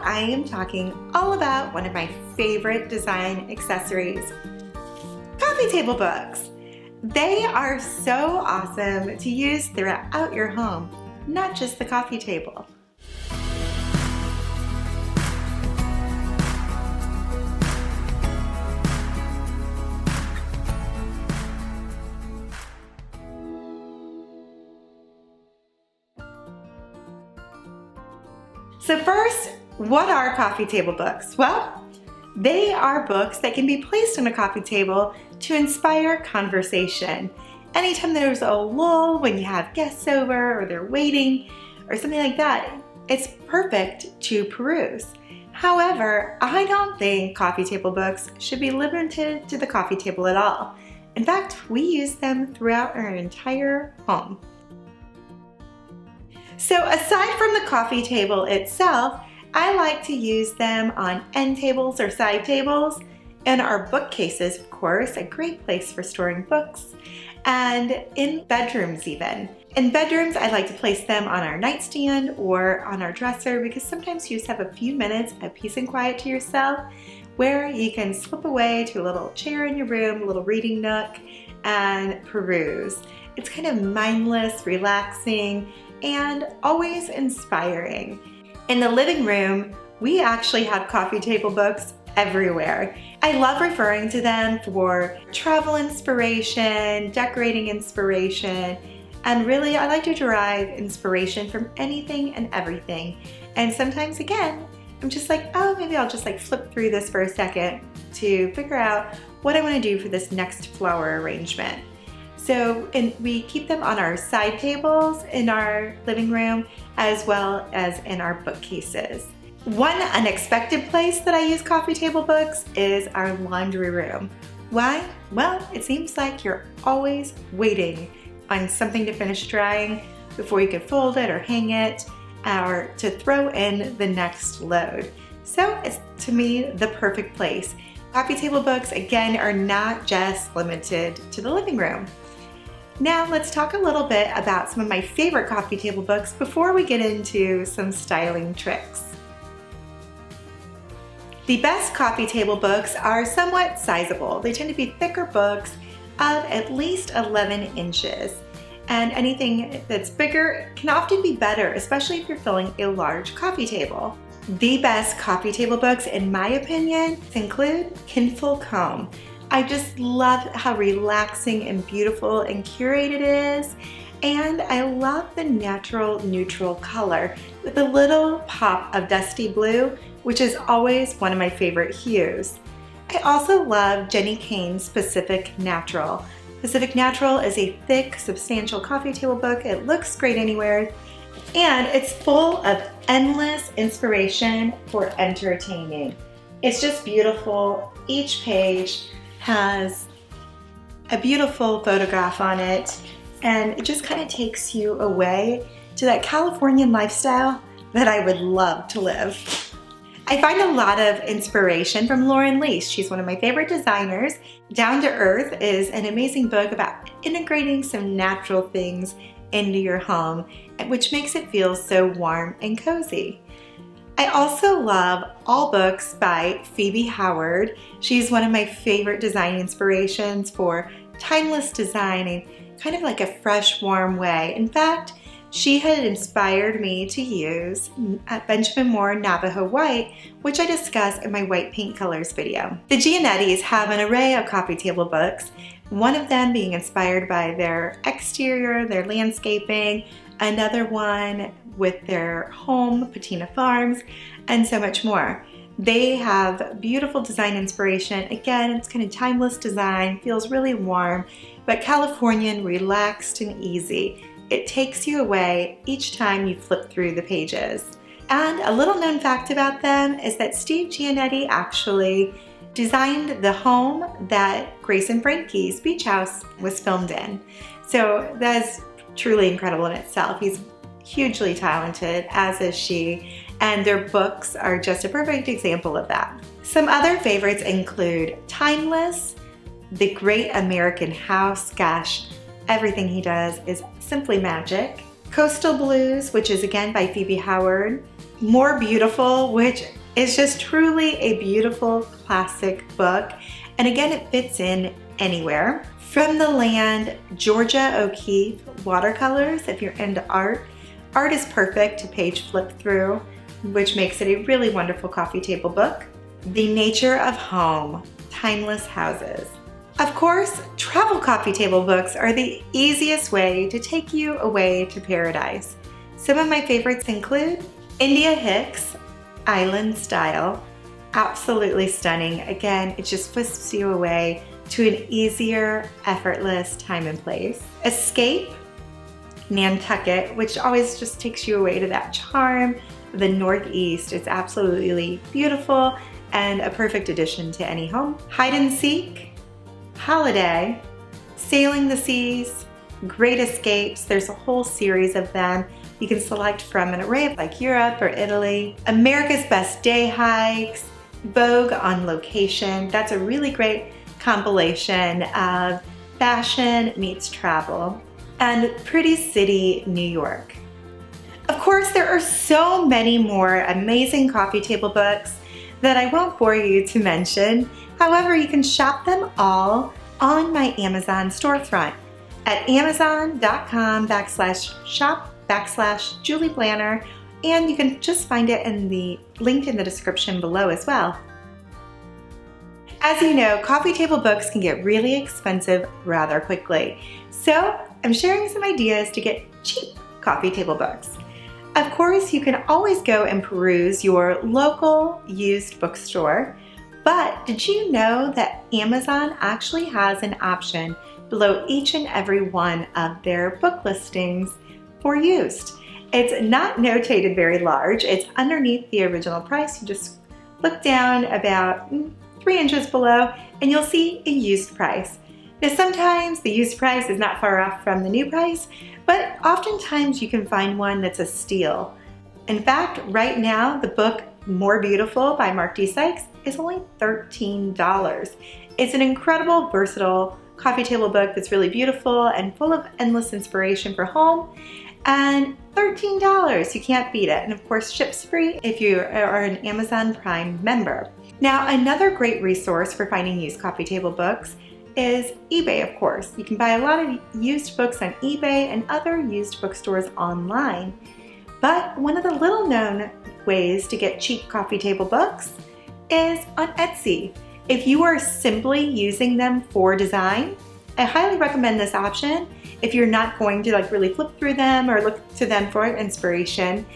I am talking all about one of my favorite design accessories, coffee table books. They are so awesome to use throughout your home, not just the coffee table. So first, what are coffee table books? Well, they are books that can be placed on a coffee table to inspire conversation. Anytime there's a lull when you have guests over or they're waiting or something like that, it's perfect to peruse. However, I don't think coffee table books should be limited to the coffee table at all. In fact, we use them throughout our entire home. So aside from the coffee table itself, I like to use them on end tables or side tables, and our bookcases, of course, a great place for storing books, and in bedrooms even. In bedrooms, I like to place them on our nightstand or on our dresser because sometimes you just have a few minutes of peace and quiet to yourself where you can slip away to a little chair in your room, a little reading nook, and peruse. It's kind of mindless, relaxing, and always inspiring. In the living room, we actually have coffee table books everywhere. I love referring to them for travel inspiration, decorating inspiration, and really I like to derive inspiration from anything and everything. And sometimes again, I'm just like, oh, maybe I'll just like flip through this for a second to figure out what I want to do for this next flower arrangement. So, and we keep them on our side tables in our living room as well as in our bookcases. One unexpected place that I use coffee table books is our laundry room. Why? Well, it seems like you're always waiting on something to finish drying before you can fold it or hang it or to throw in the next load. So it's, to me, the perfect place. Coffee table books, again, are not just limited to the living room. Now let's talk a little bit about some of my favorite coffee table books before we get into some styling tricks. The best coffee table books are somewhat sizable. They tend to be thicker books of at least 11 inches. And anything that's bigger can often be better, especially if you're filling a large coffee table. The best coffee table books, in my opinion, include Kinful Comb. I just love how relaxing and beautiful and curated it is. And I love the natural neutral color with a little pop of dusty blue, which is always one of my favorite hues. I also love Jenny Kane's Pacific Natural. Pacific Natural is a thick, substantial coffee table book. It looks great anywhere, and it's full of endless inspiration for entertaining. It's just beautiful. Each page has a beautiful photograph on it, and it just kind of takes you away to that Californian lifestyle that I would love to live. I find a lot of inspiration from Lauren Lease. She's one of my favorite designers. Down to Earth is an amazing book about integrating some natural things into your home, which makes it feel so warm and cozy. I also love All Books by Phoebe Howard. She's one of my favorite design inspirations for timeless design in kind of like a fresh, warm way. In fact, she had inspired me to use Benjamin Moore Navajo White, which I discuss in my white paint colors video. The Giannettis have an array of coffee table books, one of them being inspired by their exterior, their landscaping, another one with their home, Patina Farms, and so much more. They have beautiful design inspiration. Again, it's kind of timeless design, feels really warm, but Californian, relaxed and easy. It takes you away each time you flip through the pages. And a little known fact about them is that Steve Giannetti actually designed the home that Grace and Frankie's beach house was filmed in. So that's truly incredible in itself. He's hugely talented, as is she, and their books are just a perfect example of that. Some other favorites include Timeless, The Great American House. Gosh, everything he does is simply magic. Coastal Blues, which is again by Phoebe Howard. More Beautiful, which It's just truly a beautiful classic book. And again, it fits in anywhere. From the land, Georgia O'Keeffe watercolors. If you're into art, art is perfect to page flip through, which makes it a really wonderful coffee table book. The Nature of Home, Timeless Houses. Of course, travel coffee table books are the easiest way to take you away to paradise. Some of my favorites include India Hicks, Island Style. Absolutely stunning. Again, it just whisks you away to an easier, effortless time and place. Escape, Nantucket, which always just takes you away to that charm of the Northeast. It's absolutely beautiful and a perfect addition to any home. Hide and Seek, Holiday, Sailing the Seas, Great Escapes. There's a whole series of them. You can select from an array of like Europe or Italy. America's Best Day Hikes, Vogue on Location. That's a really great compilation of fashion meets travel. And Pretty City, New York. Of course, there are so many more amazing coffee table books that I won't bore you to mention. However, you can shop them all on my Amazon storefront at amazon.com/shop/Julie Blanner, and you can just find it in the link in the description below as well. As you know, coffee table books can get really expensive rather quickly. So I'm sharing some ideas to get cheap coffee table books. Of course, you can always go and peruse your local used bookstore, but did you know that Amazon actually has an option below each and every one of their book listings for used? It's not notated very large. It's underneath the original price. You just look down about 3 inches below and you'll see a used price. Now sometimes the used price is not far off from the new price, but oftentimes you can find one that's a steal. In fact, right now the book More Beautiful by Mark D. Sykes is only $13. It's an incredible, versatile coffee table book that's really beautiful and full of endless inspiration for home. And $13, you can't beat it. And of course, ships free if you are an Amazon Prime member. Now, another great resource for finding used coffee table books is eBay, of course. You can buy a lot of used books on eBay and other used bookstores online. But one of the little known ways to get cheap coffee table books is on Etsy. If you are simply using them for design, I highly recommend this option. If you're not going to like really flip through them or look to them for inspiration,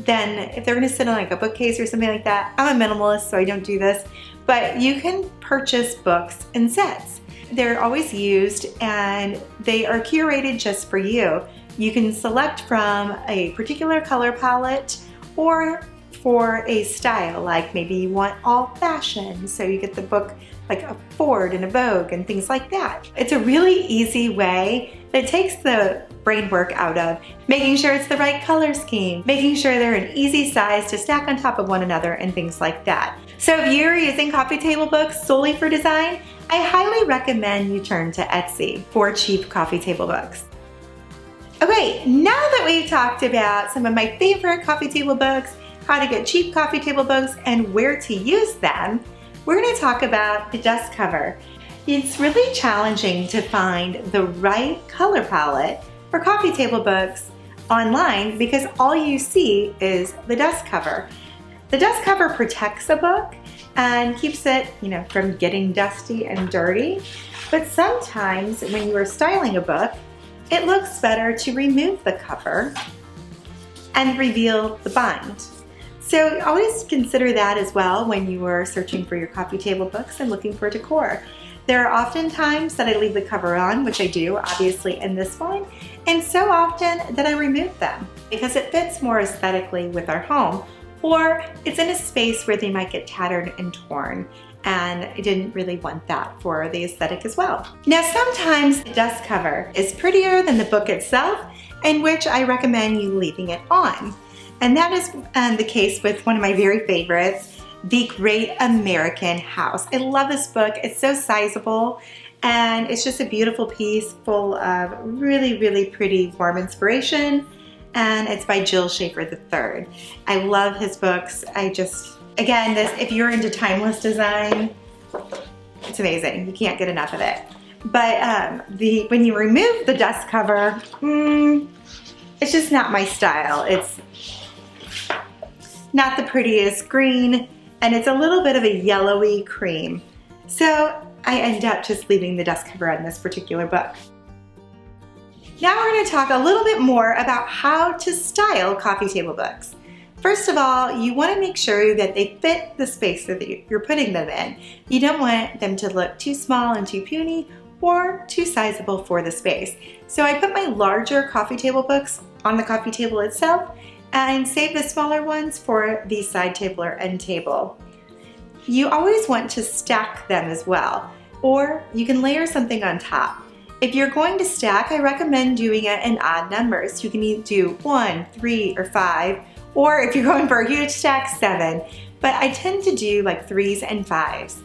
then if they're gonna sit on like a bookcase or something like that, I'm a minimalist, so I don't do this, but you can purchase books in sets. They're always used and they are curated just for you. You can select from a particular color palette or for a style, like maybe you want all fashion, so you get the book like a Ford and a Vogue and things like that. It's a really easy way that takes the brain work out of making sure it's the right color scheme, making sure they're an easy size to stack on top of one another and things like that. So if you're using coffee table books solely for design, I highly recommend you turn to Etsy for cheap coffee table books. Okay, now that we've talked about some of my favorite coffee table books, how to get cheap coffee table books, and where to use them, we're going to talk about the dust cover. It's really challenging to find the right color palette for coffee table books online because all you see is the dust cover. The dust cover protects a book and keeps it, from getting dusty and dirty. But sometimes when you are styling a book, it looks better to remove the cover and reveal the bind. So always consider that as well when you are searching for your coffee table books and looking for decor. There are often times that I leave the cover on, which I do obviously in this one, and so often that I remove them because it fits more aesthetically with our home, or it's in a space where they might get tattered and torn, and I didn't really want that for the aesthetic as well. Now sometimes the dust cover is prettier than the book itself, in which I recommend you leaving it on. And that is the case with one of my very favorites, The Great American House. I love this book. It's so sizable and it's just a beautiful piece full of really, really pretty warm inspiration. And it's by Jill Schaefer III. I love his books. I just Again, this, if you're into timeless design, it's amazing. You can't get enough of it. But when you remove the dust cover, it's just not my style. It's not the prettiest green, and it's a little bit of a yellowy cream. So I end up just leaving the dust cover on this particular book. Now we're going to talk a little bit more about how to style coffee table books. First of all, you want to make sure that they fit the space that you're putting them in. You don't want them to look too small and too puny or too sizable for the space. So I put my larger coffee table books on the coffee table itself and save the smaller ones for the side table or end table. You always want to stack them as well, or you can layer something on top. If you're going to stack, I recommend doing it in odd numbers. You can either do 1, 3, or 5, or if you're going for a huge stack, 7. But I tend to do like 3s and 5s.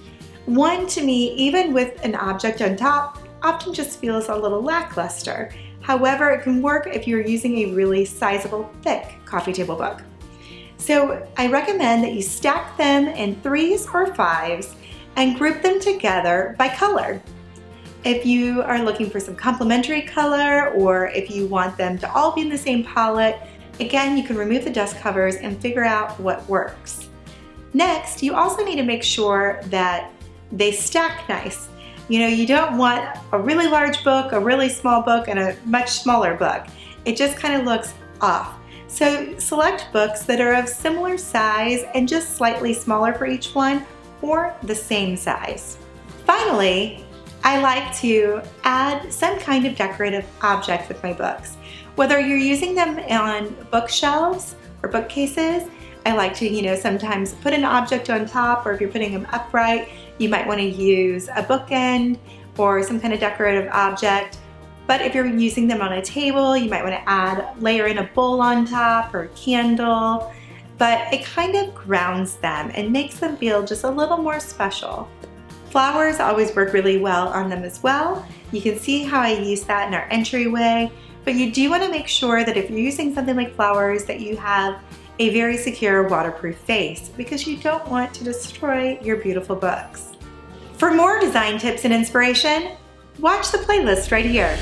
1 to me, even with an object on top, often just feels a little lackluster. However, it can work if you're using a really sizable, thick coffee table book. So I recommend that you stack them in 3s or 5s and group them together by color. If you are looking for some complementary color, or if you want them to all be in the same palette, again, you can remove the dust covers and figure out what works. Next, you also need to make sure that they stack nice. You know, you don't want a really large book, a really small book, and a much smaller book. It just kind of looks off. So select books that are of similar size and just slightly smaller for each one, or the same size. Finally, I like to add some kind of decorative object with my books. Whether you're using them on bookshelves or bookcases, I like to, sometimes put an object on top, or if you're putting them upright, you might want to use a bookend or some kind of decorative object. But if you're using them on a table, you might want to layer in a bowl on top or a candle. But it kind of grounds them and makes them feel just a little more special. Flowers always work really well on them as well. You can see how I use that in our entryway. But you do want to make sure that if you're using something like flowers, that you have a very secure waterproof face, because you don't want to destroy your beautiful books. For more design tips and inspiration, watch the playlist right here.